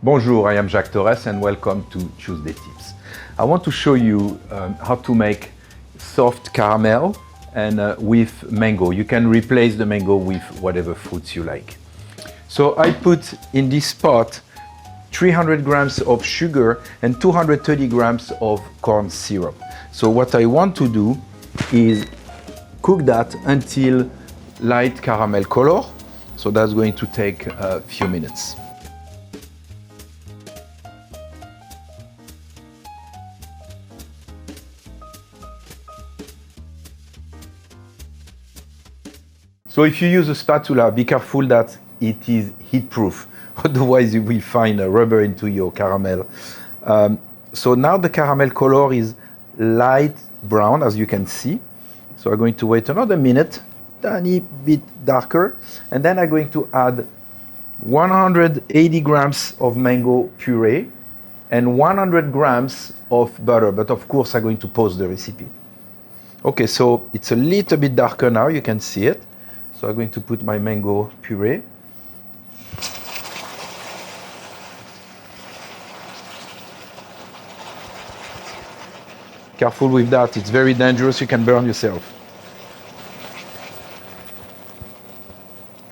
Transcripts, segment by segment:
Bonjour, I am Jacques Torres and welcome to Tuesday Tips. I want to show you how to make soft caramel and with mango. You can replace the mango with whatever fruits you like. So I put in this pot 300 grams of sugar and 230 grams of corn syrup. So what I want to do is cook that until light caramel color. So that's going to take a few minutes. So if you use a spatula, be careful that it is heat-proof. Otherwise you will find a rubber into your caramel. So now the caramel color is light brown, as you can see. So I'm going to wait another minute, tiny bit darker. And then I'm going to add 180 grams of mango puree and 100 grams of butter. But of course I'm going to pause the recipe. Okay, so it's a little bit darker now, you can see it. So I'm going to put my mango puree. Careful with that, it's very dangerous, you can burn yourself.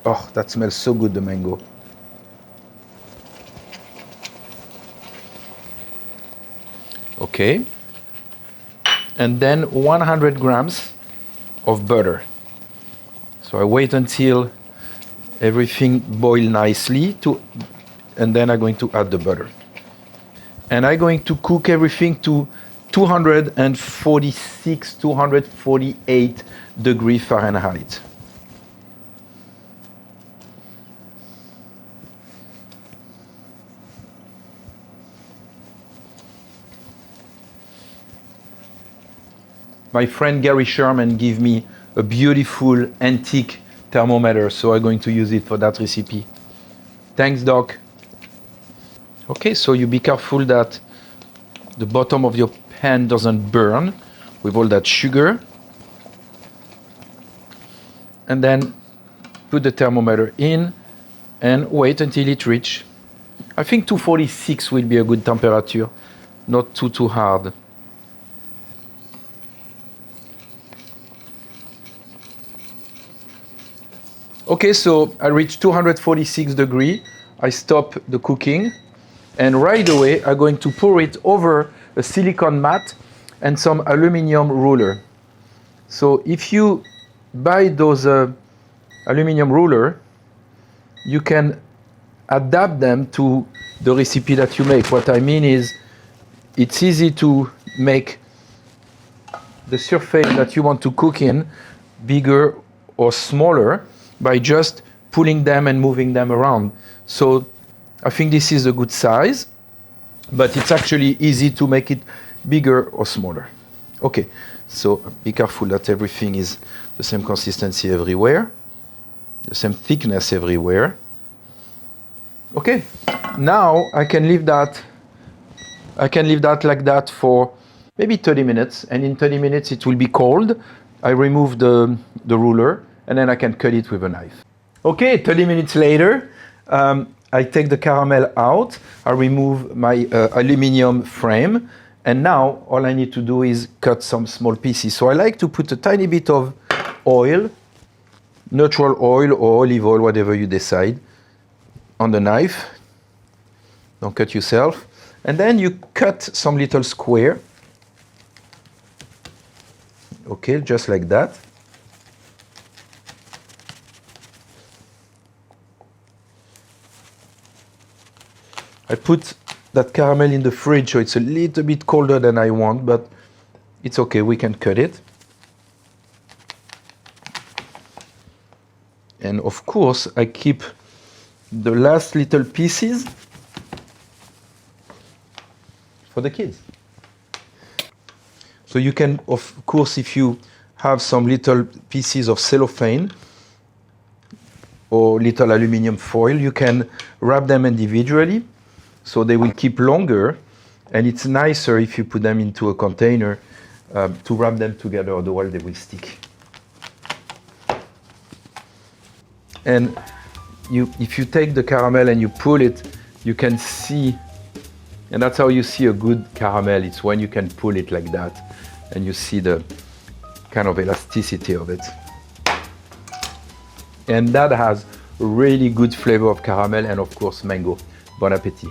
Oh, that smells so good, the mango. Okay. And then 100 grams of butter. So I wait until everything boils nicely and then I'm going to add the butter. And I'm going to cook everything to 246, 248 degrees Fahrenheit. My friend Gary Sherman gave me a beautiful antique thermometer, so I'm going to use it for that recipe. Thanks, Doc. Okay, so you be careful that the bottom of your pan doesn't burn with all that sugar. And then put the thermometer in and wait until it reaches. I think 246 will be a good temperature, not too hard. Okay, so I reached 246 degrees. I stop the cooking and right away I'm going to pour it over a silicone mat and some aluminum ruler. So if you buy those aluminum ruler, you can adapt them to the recipe that you make. What I mean is it's easy to make the surface that you want to cook in bigger or smaller by just pulling them and moving them around. So I think this is a good size, but it's actually easy to make it bigger or smaller. Okay, so be careful that everything is the same consistency everywhere, the same thickness everywhere. Okay, now I can leave that like that for maybe 30 minutes, and in 30 minutes it will be cold. I remove the ruler, and then I can cut it with a knife. Okay, 30 minutes later, I take the caramel out, I remove my aluminum frame, and now all I need to do is cut some small pieces. So I like to put a tiny bit of oil, natural oil or olive oil, whatever you decide, on the knife. Don't cut yourself. And then you cut some little square. Okay, just like that. I put that caramel in the fridge, so it's a little bit colder than I want, but it's okay, we can cut it. And of course, I keep the last little pieces for the kids. So you can, of course, if you have some little pieces of cellophane or little aluminum foil, you can wrap them individually. So they will keep longer, and it's nicer if you put them into a container to wrap them together, otherwise they will stick. And if you take the caramel and you pull it, you can see, and that's how you see a good caramel. It's when you can pull it like that and you see the kind of elasticity of it. And that has really good flavor of caramel and of course mango. Bon appetit.